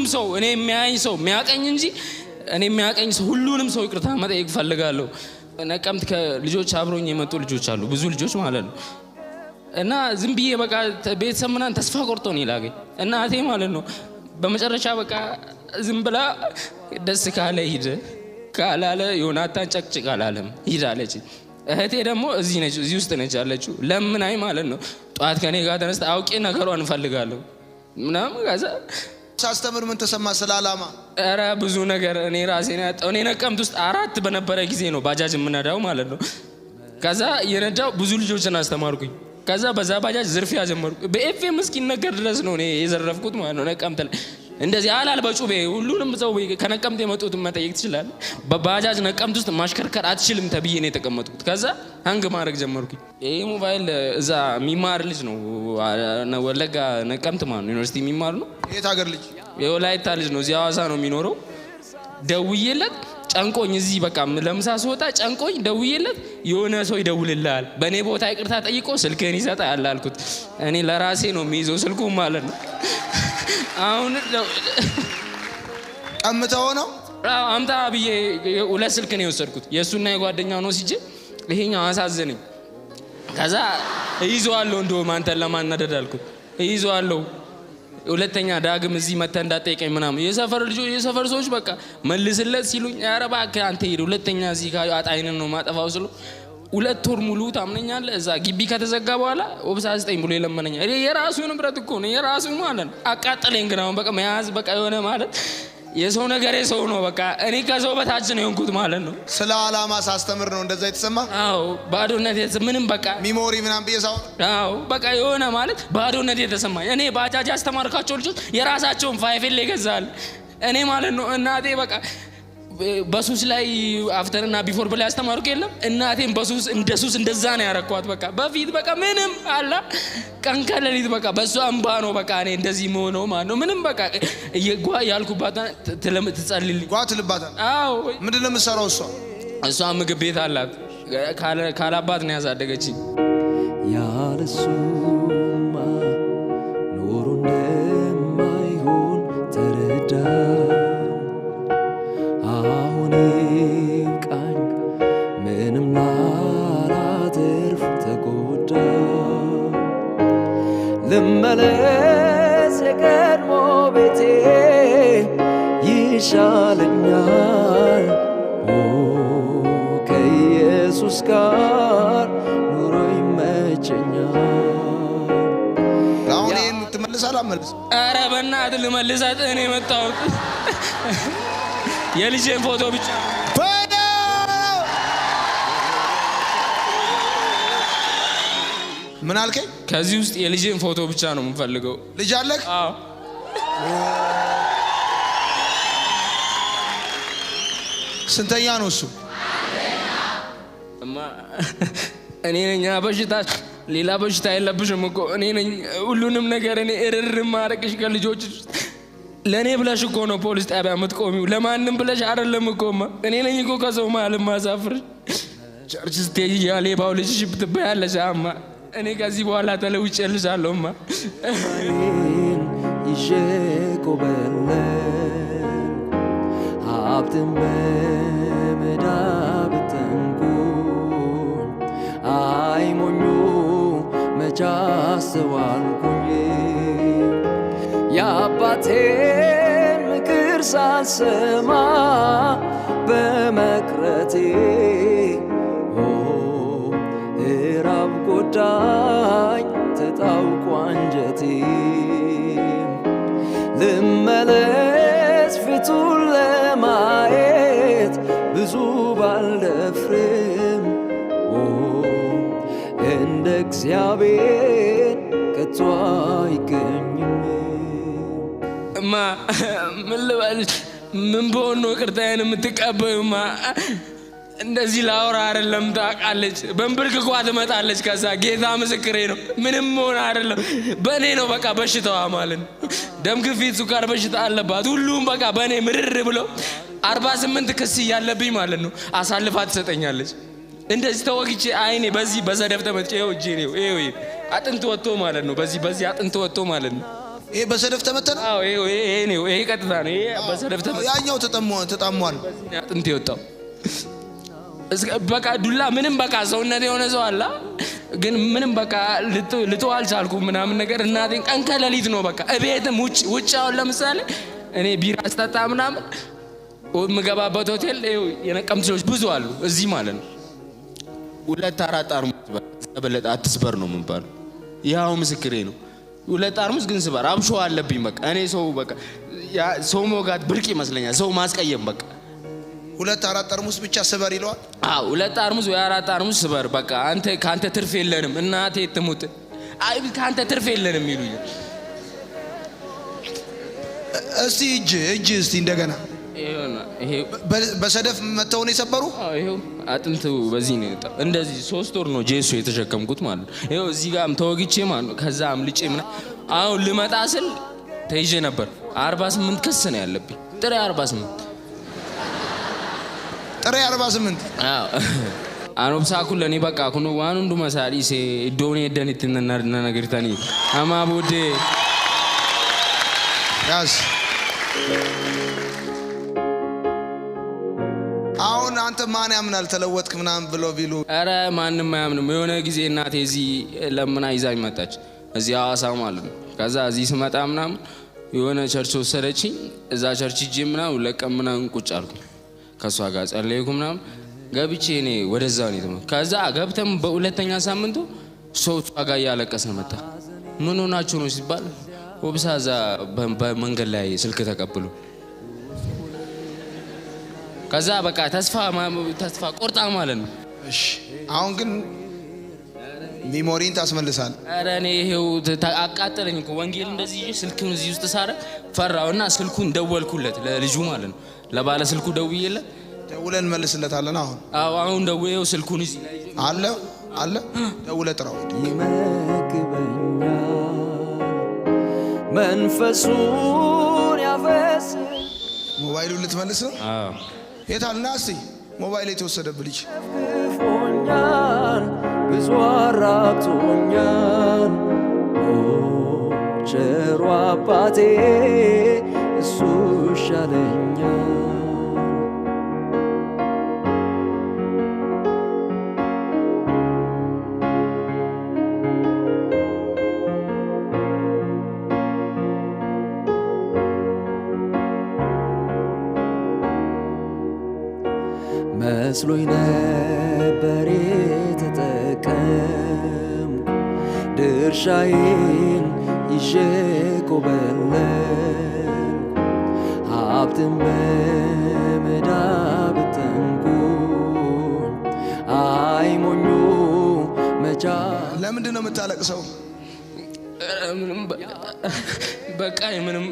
ሁሉንም ሰው እኔ የሚያየኝ ሰው የሚያቀኝ እንጂ እኔ የሚያቀኝ ሰው ሁሉንም ሰው ይቅርታ መጠየቅ ፈልጋለሁ። ነቀምት ከልጆች አብሮኝ የመጡ ልጆች አሉ፣ ብዙ ልጆች ማለት ነው። እና ዝም ብዬ በቃ ቤተሰብ ምናምን ተስፋ ቆርጦ ነው ይላገኝ እናቴ ማለት ነው። በመጨረሻ በቃ ዝም ብላ ደስ ካለ ሂድ ካላለ ዮናታን ጨቅጭቅ አላለም ሂድ አለች። እህቴ ደግሞ እዚህ ነች፣ እዚህ ውስጥ ነች ያለችው። ለምናይ ማለት ነው ጧት ከኔ ጋር ተነስተ አውቄ ነገሯን እንፈልጋለሁ ምናምን ከዛ ሳስተምር ምን ተሰማ ስላላማ? ኧረ ብዙ ነገር እኔ ራሴን ያጣው። እኔ ነቀምት ውስጥ 4 በነበረ ጊዜ ነው ባጃጅ የምነዳው ማለት ነው። ከዛ የነዳው ብዙ ልጆችን አስተማርኩኝ። ከዛ በዛ ባጃጅ ዝርፊያ ጀመርኩ። በኤፍኤም እስኪነገር ድረስ ነው እኔ የዘረፍኩት ማለት ነው። ነቀምት ላይ እንደዚህ አላል በጩቤ ሁሉንም ሰው ከነቀምት የመጡት መጠየቅ ትችላል። በባጃጅ ነቀምት ውስጥ ማሽከርከር አትችልም ተብዬ ነው የተቀመጥኩት። ከዛ ሃንግ ማድረግ ጀመርኩኝ። ይሄ ሞባይል እዛ የሚማር ልጅ ነው ወለጋ ነቀምት ማለት ነው ዩኒቨርሲቲ የሚማር ነው። የት ሀገር ልጅ? የወላይታ ልጅ ነው። እዚህ ሐዋሳ ነው የሚኖረው። ደውዬለት ጨንቆኝ እዚህ በቃ ለምሳ ስወጣ ጨንቆኝ ደውዬለት የሆነ ሰው ይደውልልሃል በእኔ ቦታ ይቅርታ ጠይቆ ስልክህን ይሰጣል አልኩት። እኔ ለራሴ ነው የሚይዘው ስልኩ ማለት ነው። አሁን ቀምተው ነው አምጣ ብዬ 2 ስልክ ነው የወሰድኩት። የእሱና የጓደኛው ነው ሲጀ ይሄኛው አሳዘነኝ። ከዛ እይዘዋለሁ እንደውም አንተን ለማናደድ አልኩት። እይዘዋለሁ ሁለተኛ ዳግም እዚህ መተህ እንዳጠይቀኝ ምናምን። የሰፈር ልጆች የሰፈር ሰዎች በቃ መልስለት ሲሉኝ ኧረ እባክህ አንተ ሄድ ሁለተኛ እዚህ አጣይነን ነው ማጠፋው ስሉ 2 ወር ሙሉ ታምነኛለህ። እዛ ግቢ ከተዘጋ በኋላ ኦብሳ 9 ብሎ ይለመነኛል። የራሱ ንብረት እኮ ነው የራሱ ማለት ነው። አቃጠለኝ ግን አሁን በቃ መያዝ በቃ የሆነ ማለት የሰው ነገር የሰው ነው በቃ እኔ ከሰው በታች ነው የሆንኩት ማለት ነው። ስለ አላማ ሳስተምር ነው እንደዛ የተሰማ? አዎ ባዶነት ምንም በቃ ሚሞሪ ምናምን በየሳው አዎ በቃ የሆነ ማለት ባዶነት የተሰማኝ። እኔ ባጃጅ አስተማርካቸው ልጆች የራሳቸውን ፋይፌል ይገዛል። እኔ ማለት ነው እናቴ በቃ በሱስ ላይ አፍተርና ቢፎር ብላ ያስተማሩክ የለም እናቴን በሱስ እንደዛ ነው ያረኳት። በቃ በፊት በቃ ምንም አላ ቀን ከሌሊት በቃ በሷ እንባ ነው በቃ እኔ እንደዚህ መሆነው ማለት ነው። ምንም በቃ ጓ ያልኩባት ትጸልይልኝ ጓ ትልባታ። አዎ ምንድን ነው የምትሰራው እሷ? እሷ ምግብ ቤት አላት። ካላባት ነው ያሳደገችኝ። ያለሱማ ኖሮ እንደማይሆን ተረዳ። አሁን ይብቃኝ ምንም ላላተርፍ ተጎዳ። ልመለስ የቀድሞ ቤቴ ይሻለኛል። ከኢየሱስ ጋር ኑሮ ይመቸኛል። አሁን ይሄን ትመልሳለህ? አመልስ። ኧረ በእናትህ ልመልሳት እኔ መጣሁት የልጄን ፎቶ ብቻ ምን አልከኝ? ከዚህ ውስጥ የልጄን ፎቶ ብቻ ነው የምፈልገው። ልጅ አለህ? አዎ። ስንተኛ ነው እሱ? እማ እኔ ነኝ በሽታ ሌላ በሽታ የለብሽም እኮ እኔ ነኝ ሁሉንም ነገር እኔ እርር ማረቅሽ ከልጆች ለኔ ብለሽ እኮ ነው ፖሊስ ጣቢያ የምትቆሚው። ለማንም ብለሽ አይደለም እኮማ። እኔ ነኝ እኮ ከሰው መሀል ማሳፍርሽ። ቸርች ስትሄጂ ያሌባው ልጅሽ ብትበያለሽ አማ እኔ ከዚህ በኋላ ተለውጬልሻለሁማ። ይዤ ኮበለልኩ ሀብትን በመዳብ ተንኩኝ። አይ ሞኙ መች አስተዋልኩኝ የአባቴን ምክር ሳልሰማ በመቅረቴ እራብ ጎዳኝ ተጣውቆ አንጀቴ። ልመለስ ፊቱን ለማየት ብዙ ባልደፍርም እንደ እግዚአብሔር ከቶ አይገኝም። እማ ምን ልበልሽ? ምን በሆን ነው ቅርታዬን የምትቀበዩማ? እንደዚህ ላውራ አይደለም ታውቃለች። በእንብርክኳ ትመጣለች። ከዛ ጌታ ምስክሬ ነው ምንም ሆነ አይደለም በእኔ ነው በቃ በሽታዋ ማለት ነው። ደም ግፊት፣ ሱካር በሽታ አለባት። ሁሉም በቃ በእኔ ምርር ብሎ 48 ክስ እያለብኝ ማለት ነው አሳልፋ ትሰጠኛለች። እንደዚህ ተወግቼ አይኔ በዚህ በዘደፍ ተመጥቼ ይኸው እጄ ነው ይኸው አጥንት ወጥቶ ማለት ነው። በዚህ አጥንት ወጥቶ ማለት ነው። ይሄ በሰደፍ ተመተነ። አዎ ይሄ ቀጥታ ነው። ይሄ በሰደፍ ተመተነ። ያኛው ተጣሟል። አጥንት የወጣው በቃ ዱላ ምንም በቃ ሰውነት የሆነ ሰው አለ ግን ምንም በቃ ልተው አልቻልኩም ምናምን ነገር። እናቴን ቀን ከሌሊት ነው በቃ እቤትም ውጭ አሁን ለምሳሌ እኔ ቢራ አስጠጣ ምናምን የምገባበት ሆቴል የነቀምት ሰዎች ብዙ አሉ እዚህ ማለት ነው። 2-4 ጠርሙስ በለጠ አትስበር ነው የምባለው። ያው ምስክሬ ነው። 2 ጠርሙስ ግን ስበር አብሾ አለብኝ በቃ እኔ ሰው ሞጋት ብርቅ ይመስለኛል። ሰው ማስቀየም በቃ 2-4 ጠርሙስ ብቻ ስበር ይለዋል። 2 ጠርሙስ ወይ 4 ጠርሙስ ስበር በቃ ካንተ ትርፍ የለንም እናቴ ትሙት ካንተ ትርፍ የለንም ይሉኝ። እስቲ እጅ እስቲ እንደገና ይሄ በሰደፍ መተው ነው የሰበሩ። ይሄው አጥንቱ በዚህ ነው የወጣው። እንደዚህ 3 ወር ነው ጄሶ የተሸከምኩት ማለት ነው። ይሄው እዚህ ጋርም ተወግቼ ማለት ነው። ከዛ አምልጬ አሁን ልመጣ ስል ተይዤ ነበር። 48 ክስ ነው ያለብኝ። ጥሬ 48 አዎ አኖብሳ ኩለኒ በቃ ኩኑ ዋኑንዱ መሳሊ ሴ ዶኔ ደንት ነገርታኒ አማቡዴ ያስ አሁን አንተ ማን ያምናል ተለወጥክ ምናምን ብሎ ቢሉ? ኧረ ማንም አያምንም። የሆነ ጊዜ እናቴ እዚህ ለምና ይዛኝ መጣች እዚህ ሐዋሳ ማለት ነው። ከዛ እዚህ ስመጣ ምናምን የሆነ ቸርች ወሰደችኝ። እዛ ቸርች ሂጄ ምናምን ለቀም ምናምን ቁጭ አልኩ። ከሷ ጋር ጸለይኩ ምናምን ገብቼ እኔ ወደዛ ነው የተመለስኩት። ከዛ ገብተም በሁለተኛ ሳምንቱ ሰው ጋር እያለቀሰ መጣ። ምን ሆናችሁ ነው ሲባል ወብሳ እዛ በመንገድ ላይ ስልክ ተቀብሎ ከዛ በቃ ተስፋ ቆርጣ ማለት ነው። እሺ አሁን ግን ሚሞሪን ታስመልሳል። ኧረ እኔ ይሄው አቃጠለኝ እኮ ወንጌል እንደዚህ ስልኩን እዚህ ውስጥ ሳረ ፈራውና ስልኩን ደወልኩለት ለልጁ ማለት ነው። ለባለ ስልኩ ደውዬለት ደውለን መልስለታለን። አሁን ደውዬው ስልኩን እዚህ ላይ አለ ደውለህ ጥራው። ይመግበኛል መንፈሱን ያፈስ ሞባይሉን ልትመልስ ነው? የታልና እስቲ ሞባይል የተወሰደብህ ልጅ ፎኛል ብዙ አራቅቶኛል። ቸሩ አባቴ እሱ ይሻለኛል። መስሎኝ ነበር የተጠቀምኩ ድርሻዬን ይዤ ኮበለልኩ። ሀብትን በመዳብ ጠንኩኝ። አይ ሞኙ መቻ ለምንድን ነው የምታለቅሰው? ምንም በቃ ምንም